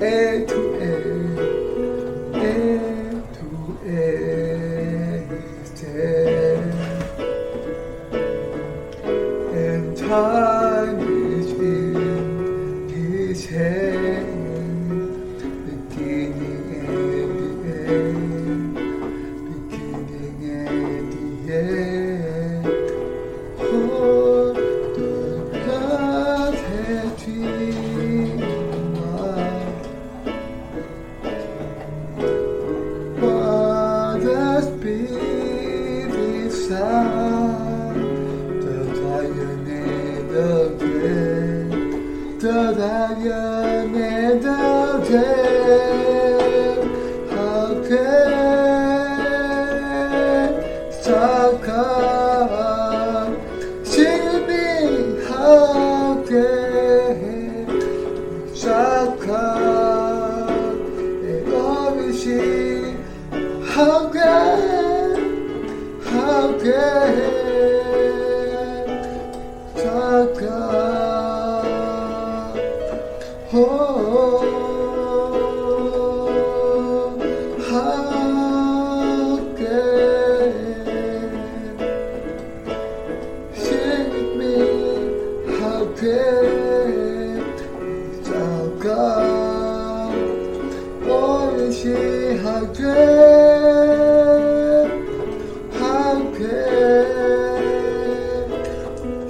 A to A to A stand, and time is in His hand, beginning and the end, beginning and the end. Oh, the blood has been mine. What the Spirit sound, the lion and the dead, the lion and the dead. How can Saka sing with me? How can Saka and always sing? How can Saka? Oh, how can sing with me? How can Saka? Oh, she how can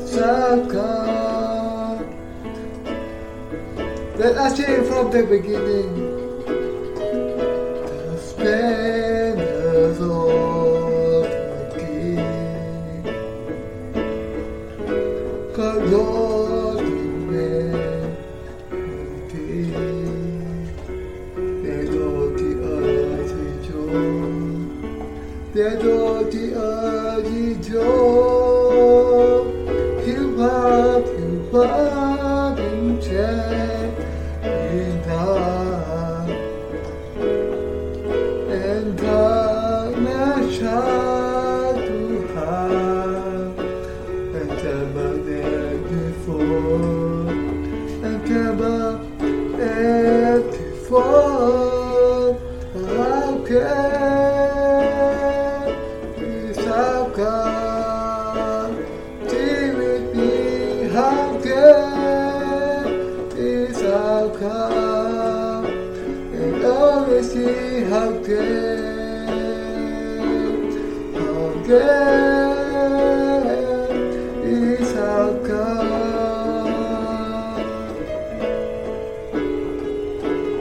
Saka? Let us sing from the beginning. The splendors of the King, God Lord humanity, 내 도티 어디죠, 내 도티 어디죠. 힐화는 죄이다, and 나샤두하, and tabernacle before, and tabernacle before. How can Saka be with me? How can Saka and always see? How can Saka?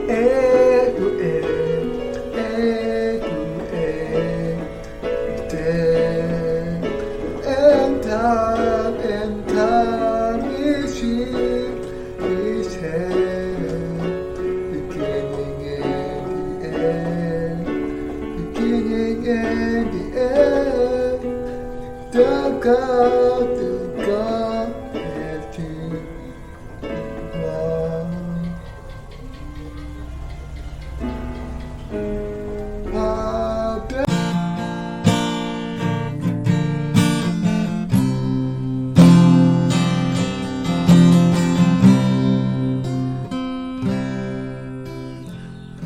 A to A to A, and time is in His hand, beginning and the end, beginning and the end. The God has been one.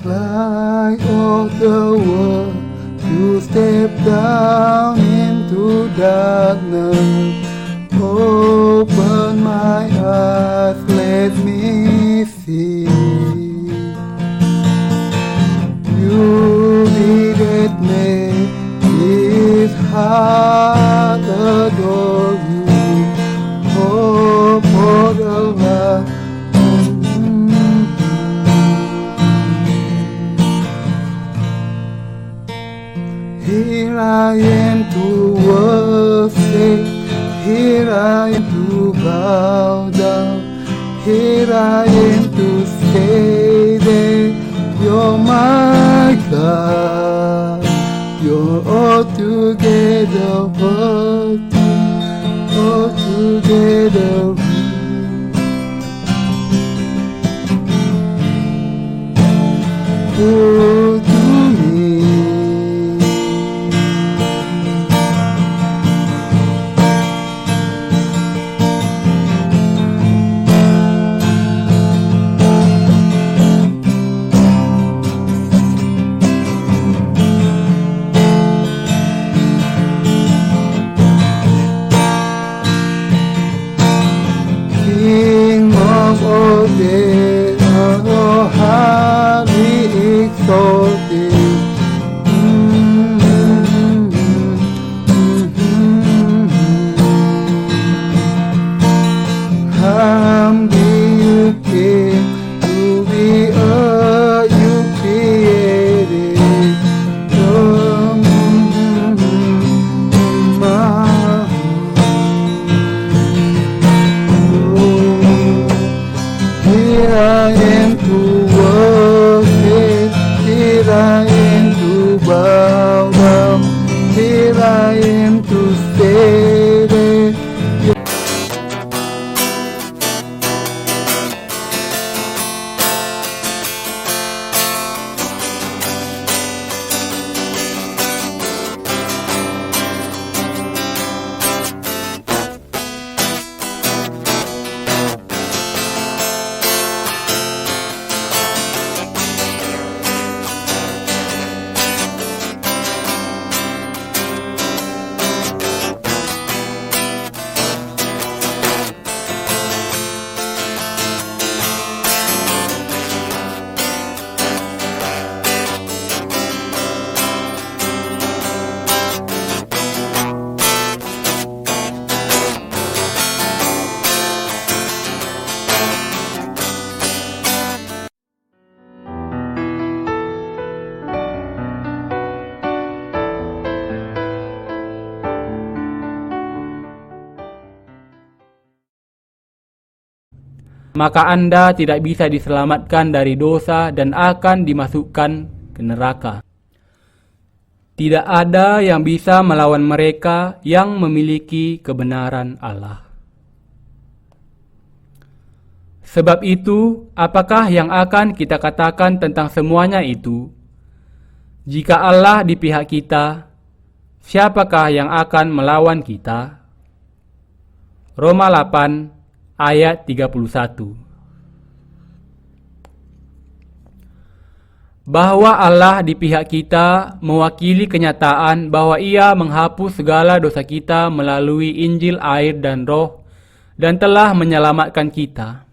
Light of the world, you step down into darkness. Open my eyes, let me see. You needed me, His heart adore you. Hope for the world. Here I am to worship, here I am to bow down, here I am to say that you're my God. You're altogether worthy, altogether good to me. that I am to stay there. Maka Anda tidak bisa diselamatkan dari dosa dan akan dimasukkan ke neraka. Tidak ada yang bisa melawan mereka yang memiliki kebenaran Allah. Sebab itu, apakah yang akan kita katakan tentang semuanya itu? Jika Allah di pihak kita, siapakah yang akan melawan kita? Roma 8 ayat 31. Bahwa Allah di pihak kita mewakili kenyataan bahwa Ia menghapus segala dosa kita melalui Injil, air, dan Roh, dan telah menyelamatkan kita.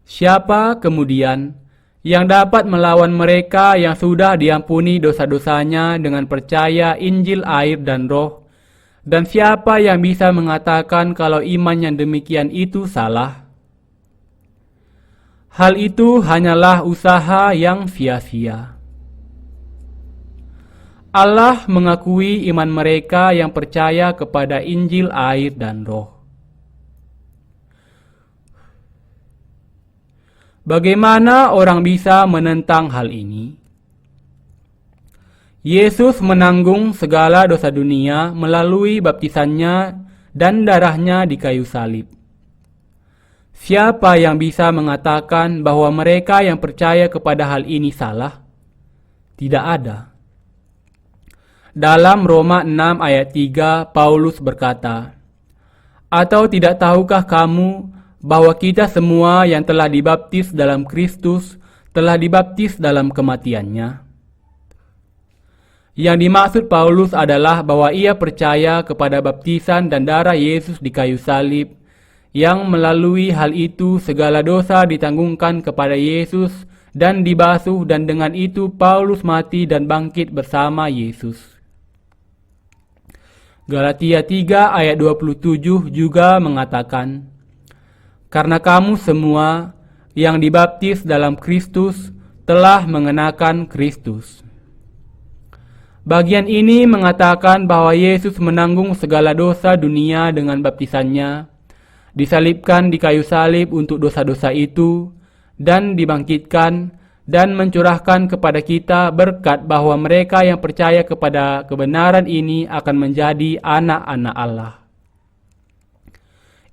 Siapa kemudian yang dapat melawan mereka yang sudah diampuni dosa-dosanya dengan percaya Injil, air, dan Roh? Dan siapa yang bisa mengatakan kalau iman yang demikian itu salah? Hal itu hanyalah usaha yang sia-sia. Allah mengakui iman mereka yang percaya kepada Injil, air, dan Roh. Bagaimana orang bisa menentang hal ini? Yesus menanggung segala dosa dunia melalui baptisannya dan darahnya di kayu salib. Siapa yang bisa mengatakan bahwa mereka yang percaya kepada hal ini salah? Tidak ada. Dalam Roma 6 ayat 3, Paulus berkata, "Atau tidak tahukah kamu bahwa kita semua yang telah dibaptis dalam Kristus telah dibaptis dalam kematiannya?" Yang dimaksud Paulus adalah bahwa ia percaya kepada baptisan dan darah Yesus di kayu salib, yang melalui hal itu segala dosa ditanggungkan kepada Yesus dan dibasuh, dan dengan itu Paulus mati dan bangkit bersama Yesus. Galatia 3 ayat 27 juga mengatakan, "Karena kamu semua yang dibaptis dalam Kristus telah mengenakan Kristus." Bagian ini mengatakan bahwa Yesus menanggung segala dosa dunia dengan baptisannya, disalibkan di kayu salib untuk dosa-dosa itu, dan dibangkitkan dan mencurahkan kepada kita berkat bahwa mereka yang percaya kepada kebenaran ini akan menjadi anak-anak Allah.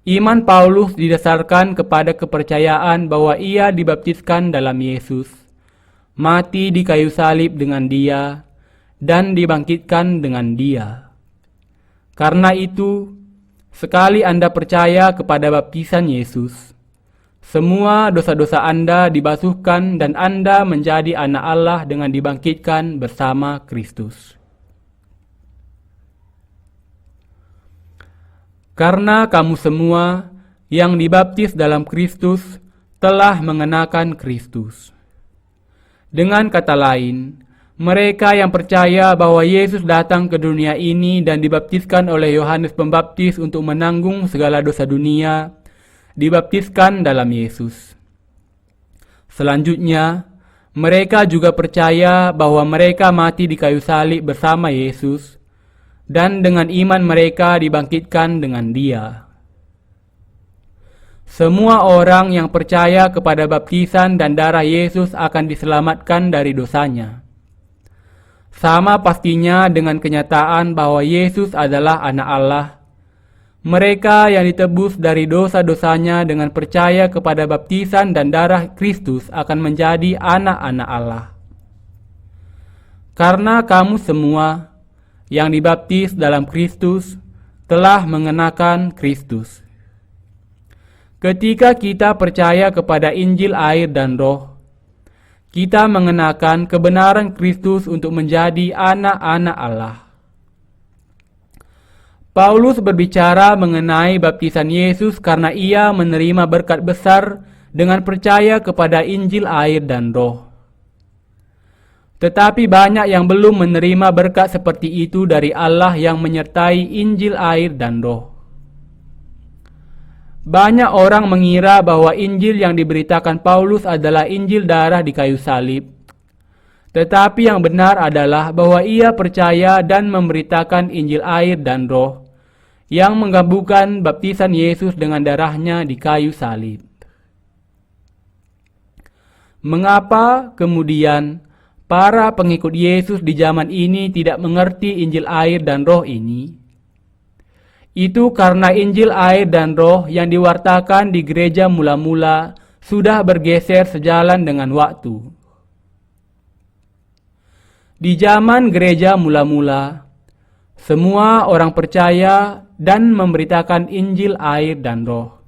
Iman Paulus didasarkan kepada kepercayaan bahwa ia dibaptiskan dalam Yesus, mati di kayu salib dengan Dia, dan dibangkitkan dengan Dia. Karena itu, sekali Anda percaya kepada baptisan Yesus, semua dosa-dosa Anda dibasuhkan dan Anda menjadi anak Allah dengan dibangkitkan bersama Kristus. Karena kamu semua yang dibaptis dalam Kristus telah mengenakan Kristus. Dengan kata lain, mereka yang percaya bahwa Yesus datang ke dunia ini dan dibaptiskan oleh Yohanes Pembaptis untuk menanggung segala dosa dunia, dibaptiskan dalam Yesus. Selanjutnya, mereka juga percaya bahwa mereka mati di kayu salib bersama Yesus, dan dengan iman mereka dibangkitkan dengan Dia. Semua orang yang percaya kepada baptisan dan darah Yesus akan diselamatkan dari dosanya. sama pastinya dengan kenyataan bahwa Yesus adalah anak Allah. Mereka yang ditebus dari dosa-dosanya dengan percaya kepada baptisan dan darah Kristus akan menjadi anak-anak Allah. Karena kamu semua yang dibaptis dalam Kristus telah mengenakan Kristus. Ketika kita percaya kepada Injil air dan Roh, kita mengenakan kebenaran Kristus untuk menjadi anak-anak Allah. Paulus berbicara mengenai baptisan Yesus karena ia menerima berkat besar dengan percaya kepada Injil air dan Roh. Tetapi banyak yang belum menerima berkat seperti itu dari Allah yang menyertai Injil air dan Roh. Banyak orang mengira bahwa Injil yang diberitakan Paulus adalah Injil darah di kayu salib. Tetapi yang benar adalah bahwa ia percaya dan memberitakan Injil air dan Roh yang menggabungkan baptisan Yesus dengan darahnya di kayu salib. Mengapa kemudian para pengikut Yesus di zaman ini tidak mengerti Injil air dan Roh ini? Itu karena Injil air dan Roh yang diwartakan di gereja mula-mula sudah bergeser sejalan dengan waktu. Di zaman gereja mula-mula, semua orang percaya dan memberitakan Injil air dan Roh.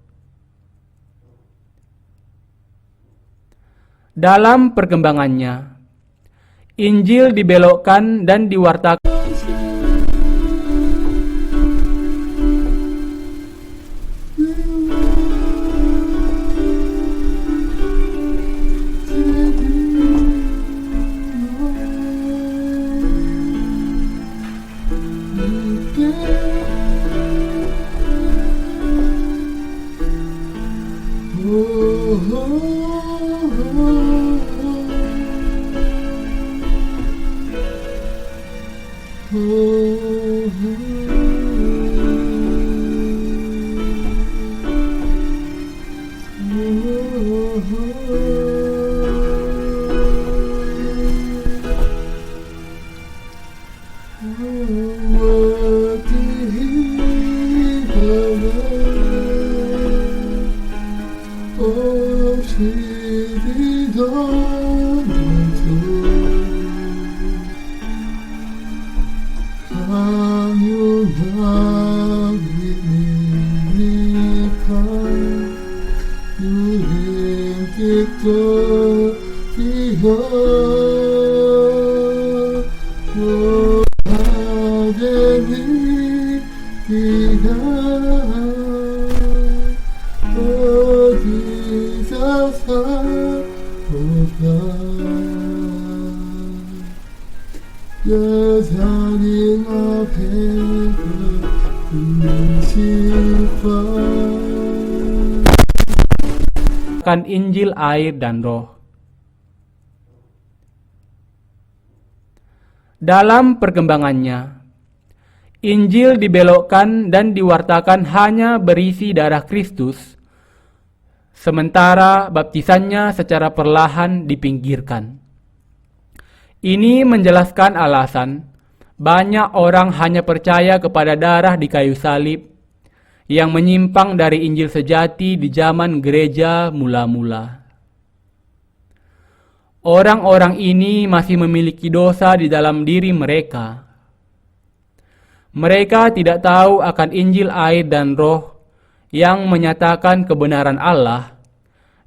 Dalam perkembangannya, Injil dibelokkan dan diwartakan Injil air dan Roh. Dalam perkembangannya, Injil dibelokkan dan diwartakan hanya berisi darah Kristus, sementara baptisannya secara perlahan dipinggirkan. Ini menjelaskan alasan banyak orang hanya percaya kepada darah di kayu salib yang menyimpang dari Injil sejati di zaman gereja mula-mula. Orang-orang ini masih memiliki dosa di dalam diri mereka. Mereka tidak tahu akan Injil air dan Roh yang menyatakan kebenaran Allah,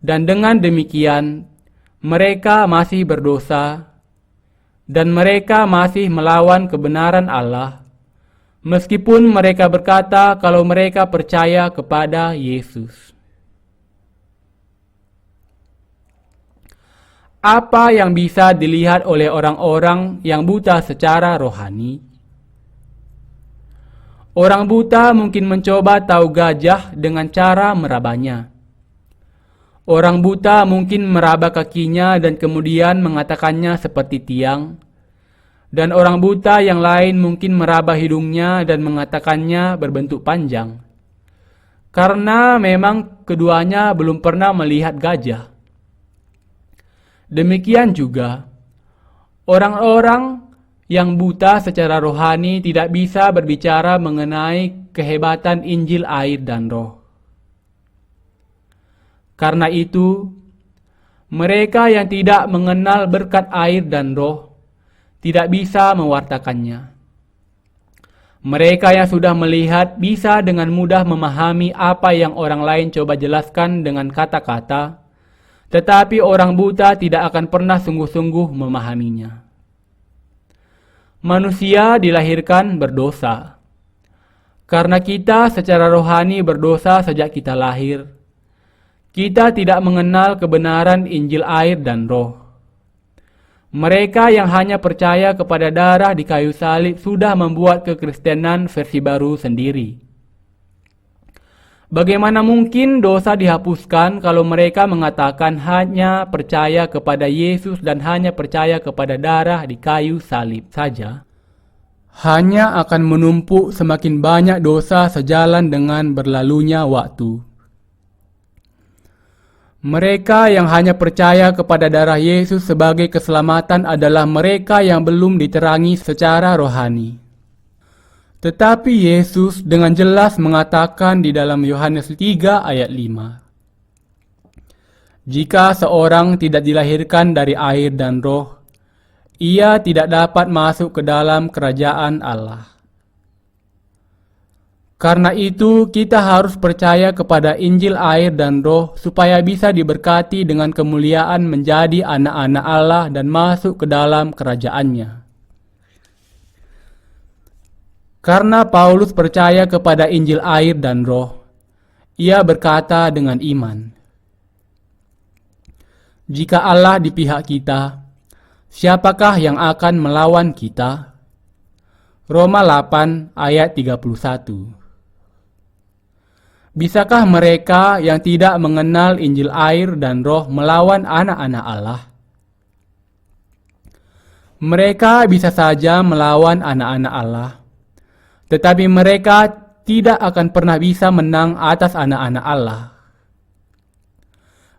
dan dengan demikian mereka masih berdosa dan mereka masih melawan kebenaran Allah. Meskipun mereka berkata kalau mereka percaya kepada Yesus. Apa yang bisa dilihat oleh orang-orang yang buta secara rohani? Orang buta mungkin mencoba tahu gajah dengan cara merabanya. Orang buta mungkin meraba kakinya dan kemudian mengatakannya seperti tiang. Dan orang buta yang lain mungkin meraba hidungnya dan mengatakannya berbentuk panjang. Karena memang keduanya belum pernah melihat gajah. Demikian juga, orang-orang yang buta secara rohani tidak bisa berbicara mengenai kehebatan Injil air dan roh. Karena itu, mereka yang tidak mengenal berkat air dan roh tidak bisa mewartakannya. Mereka yang sudah melihat bisa dengan mudah memahami apa yang orang lain coba jelaskan dengan kata-kata, tetapi orang buta tidak akan pernah sungguh-sungguh memahaminya. Manusia dilahirkan berdosa. Karena kita secara rohani berdosa sejak kita lahir, kita tidak mengenal kebenaran Injil air dan roh. Mereka yang hanya percaya kepada darah di kayu salib sudah membuat kekristenan versi baru sendiri. Bagaimana mungkin dosa dihapuskan kalau mereka mengatakan hanya percaya kepada Yesus dan hanya percaya kepada darah di kayu salib saja? Hanya akan menumpuk semakin banyak dosa sejalan dengan berlalunya waktu. Mereka yang hanya percaya kepada darah Yesus sebagai keselamatan adalah mereka yang belum diterangi secara rohani. Tetapi Yesus dengan jelas mengatakan di dalam Yohanes 3 ayat 5, jika seorang tidak dilahirkan dari air dan roh, ia tidak dapat masuk ke dalam kerajaan Allah. Karena itu kita harus percaya kepada Injil air dan roh supaya bisa diberkati dengan kemuliaan menjadi anak-anak Allah dan masuk ke dalam kerajaannya. Karena Paulus percaya kepada Injil air dan roh, ia berkata dengan iman, jika Allah di pihak kita, siapakah yang akan melawan kita? Roma 8 ayat 31. Bisakah mereka yang tidak mengenal Injil air dan roh melawan anak-anak Allah? Mereka bisa saja melawan anak-anak Allah, tetapi mereka tidak akan pernah bisa menang atas anak-anak Allah.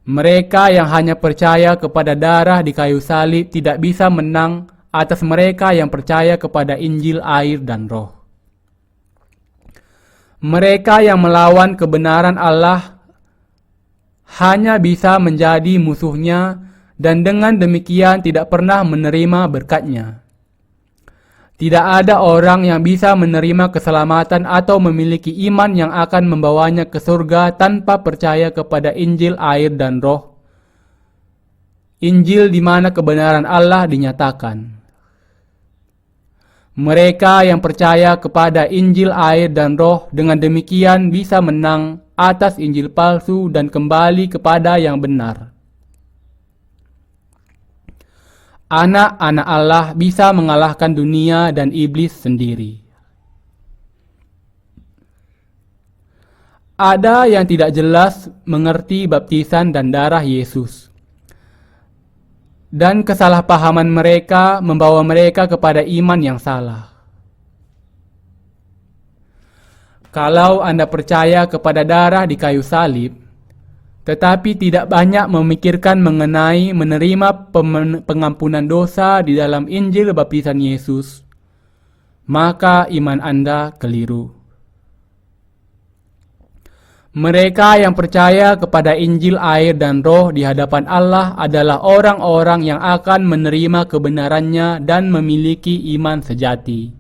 Mereka yang hanya percaya kepada darah di kayu salib tidak bisa menang atas mereka yang percaya kepada Injil air dan roh. Mereka yang melawan kebenaran Allah hanya bisa menjadi musuhnya dan dengan demikian tidak pernah menerima berkat-Nya. Tidak ada orang yang bisa menerima keselamatan atau memiliki iman yang akan membawanya ke surga tanpa percaya kepada Injil air dan roh. Injil di mana kebenaran Allah dinyatakan. Mereka yang percaya kepada Injil air dan roh dengan demikian bisa menang atas Injil palsu dan kembali kepada yang benar. Anak-anak Allah bisa mengalahkan dunia dan iblis sendiri. Ada yang tidak jelas mengerti baptisan dan darah Yesus. Dan kesalahpahaman mereka membawa mereka kepada iman yang salah. Kalau Anda percaya kepada darah di kayu salib, tetapi tidak banyak memikirkan mengenai menerima pengampunan dosa di dalam Injil baptisan Yesus, maka iman Anda keliru. Mereka yang percaya kepada Injil air dan roh di hadapan Allah adalah orang-orang yang akan menerima kebenarannya dan memiliki iman sejati.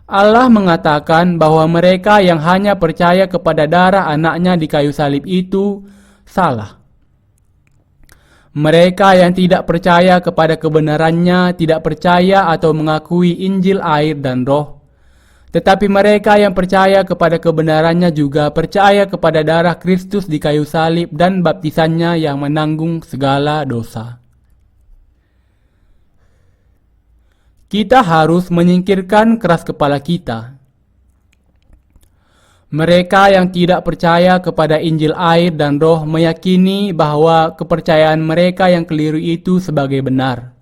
Allah mengatakan bahwa mereka yang hanya percaya kepada darah anaknya di kayu salib itu salah. Mereka yang tidak percaya kepada kebenarannya tidak percaya atau mengakui Injil air dan roh. Tetapi mereka yang percaya kepada kebenarannya juga percaya kepada darah Kristus di kayu salib dan baptisannya yang menanggung segala dosa. Kita harus menyingkirkan keras kepala kita. Mereka yang tidak percaya kepada Injil air dan roh meyakini bahwa kepercayaan mereka yang keliru itu sebagai benar.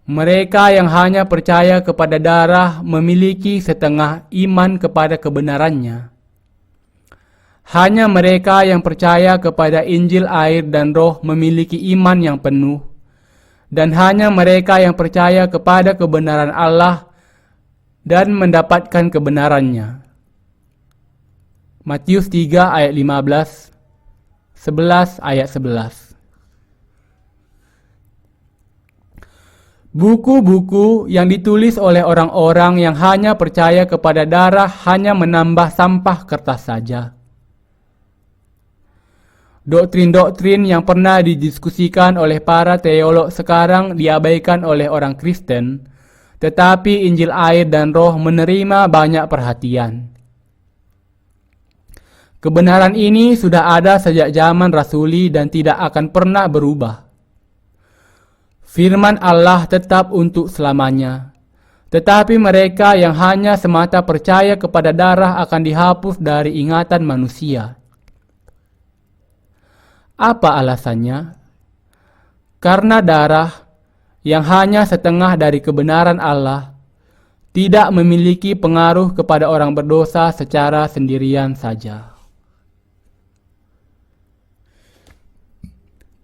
Mereka yang hanya percaya kepada darah memiliki setengah iman kepada kebenarannya. Hanya mereka yang percaya kepada Injil air dan roh memiliki iman yang penuh, dan hanya mereka yang percaya kepada kebenaran Allah dan mendapatkan kebenarannya. Matius 3 ayat 15, 11 ayat 11. Buku-buku yang ditulis oleh orang-orang yang hanya percaya kepada darah hanya menambah sampah kertas saja. Doktrin-doktrin yang pernah didiskusikan oleh para teolog sekarang diabaikan oleh orang Kristen, tetapi Injil air dan Roh menerima banyak perhatian. Kebenaran ini sudah ada sejak zaman rasuli dan tidak akan pernah berubah. Firman Allah tetap untuk selamanya. Tetapi mereka yang hanya semata percaya kepada darah akan dihapus dari ingatan manusia. Apa alasannya? Karena darah yang hanya setengah dari kebenaran Allah tidak memiliki pengaruh kepada orang berdosa secara sendirian saja.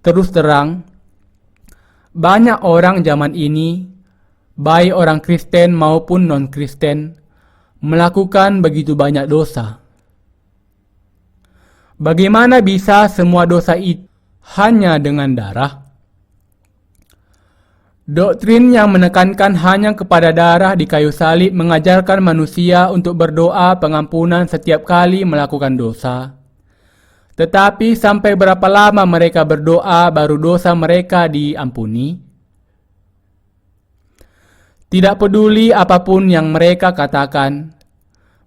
Terus terang, banyak orang zaman ini, baik orang Kristen maupun non-Kristen, melakukan begitu banyak dosa. Bagaimana bisa semua dosa itu hanya dengan darah? Doktrin yang menekankan hanya kepada darah di kayu salib mengajarkan manusia untuk berdoa pengampunan setiap kali melakukan dosa. Tetapi sampai berapa lama mereka berdoa baru dosa mereka diampuni? Tidak peduli apapun yang mereka katakan,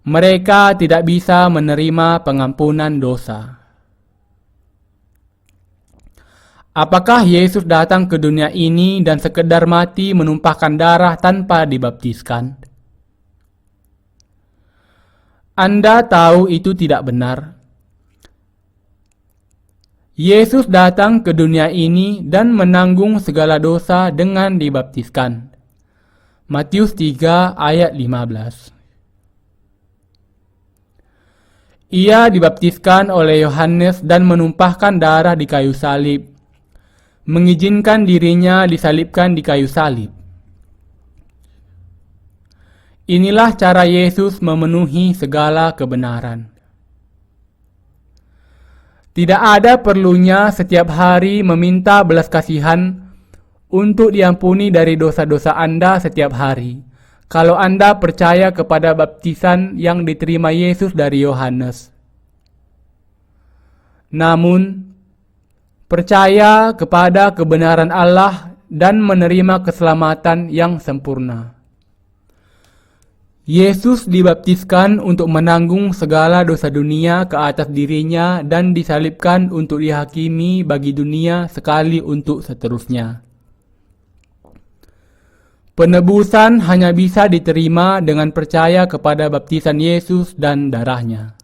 mereka tidak bisa menerima pengampunan dosa. Apakah Yesus datang ke dunia ini dan sekedar mati menumpahkan darah tanpa dibaptiskan? Anda tahu itu tidak benar. Yesus datang ke dunia ini dan menanggung segala dosa dengan dibaptiskan. Matius 3 ayat 15. Ia dibaptiskan oleh Yohanes dan menumpahkan darah di kayu salib, mengizinkan dirinya disalibkan di kayu salib. Inilah cara Yesus memenuhi segala kebenaran. Tidak ada perlunya setiap hari meminta belas kasihan untuk diampuni dari dosa-dosa Anda setiap hari, kalau Anda percaya kepada baptisan yang diterima Yesus dari Yohanes. Namun, percaya kepada kebenaran Allah dan menerima keselamatan yang sempurna. Yesus dibaptiskan untuk menanggung segala dosa dunia ke atas dirinya dan disalibkan untuk dihakimi bagi dunia sekali untuk seterusnya. Penebusan hanya bisa diterima dengan percaya kepada baptisan Yesus dan darahnya.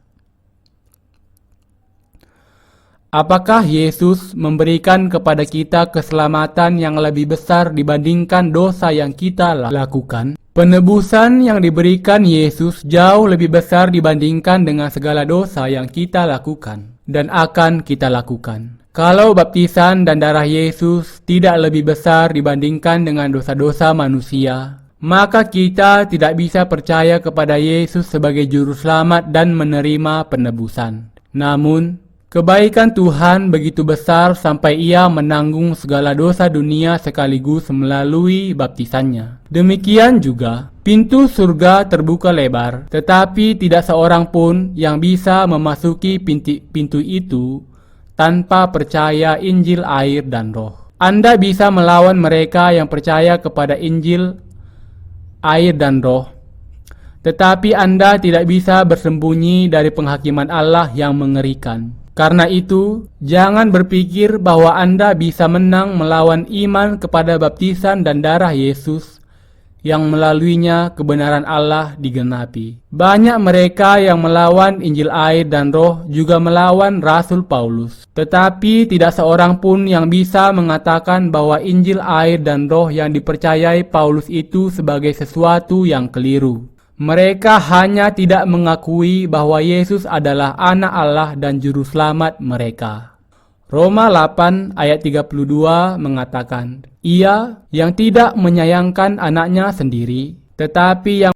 Apakah Yesus memberikan kepada kita keselamatan yang lebih besar dibandingkan dosa yang kita lakukan? Penebusan yang diberikan Yesus jauh lebih besar dibandingkan dengan segala dosa yang kita lakukan dan akan kita lakukan. Kalau baptisan dan darah Yesus tidak lebih besar dibandingkan dengan dosa-dosa manusia, maka kita tidak bisa percaya kepada Yesus sebagai juru selamat dan menerima penebusan. Namun, kebaikan Tuhan begitu besar sampai Ia menanggung segala dosa dunia sekaligus melalui baptisannya. Demikian juga, pintu surga terbuka lebar, tetapi tidak seorang pun yang bisa memasuki pintu itu tanpa percaya Injil air dan Roh. Anda bisa melawan mereka yang percaya kepada Injil air dan Roh, tetapi Anda tidak bisa bersembunyi dari penghakiman Allah yang mengerikan. Karena itu, jangan berpikir bahwa Anda bisa menang melawan iman kepada baptisan dan darah Yesus yang melaluinya kebenaran Allah digenapi. Banyak mereka yang melawan Injil air dan Roh juga melawan Rasul Paulus. Tetapi tidak seorang pun yang bisa mengatakan bahwa Injil air dan Roh yang dipercayai Paulus itu sebagai sesuatu yang keliru. Mereka hanya tidak mengakui bahwa Yesus adalah anak Allah dan juru selamat mereka. Roma 8 ayat 32 mengatakan, Ia yang tidak menyayangkan anaknya sendiri, tetapi yang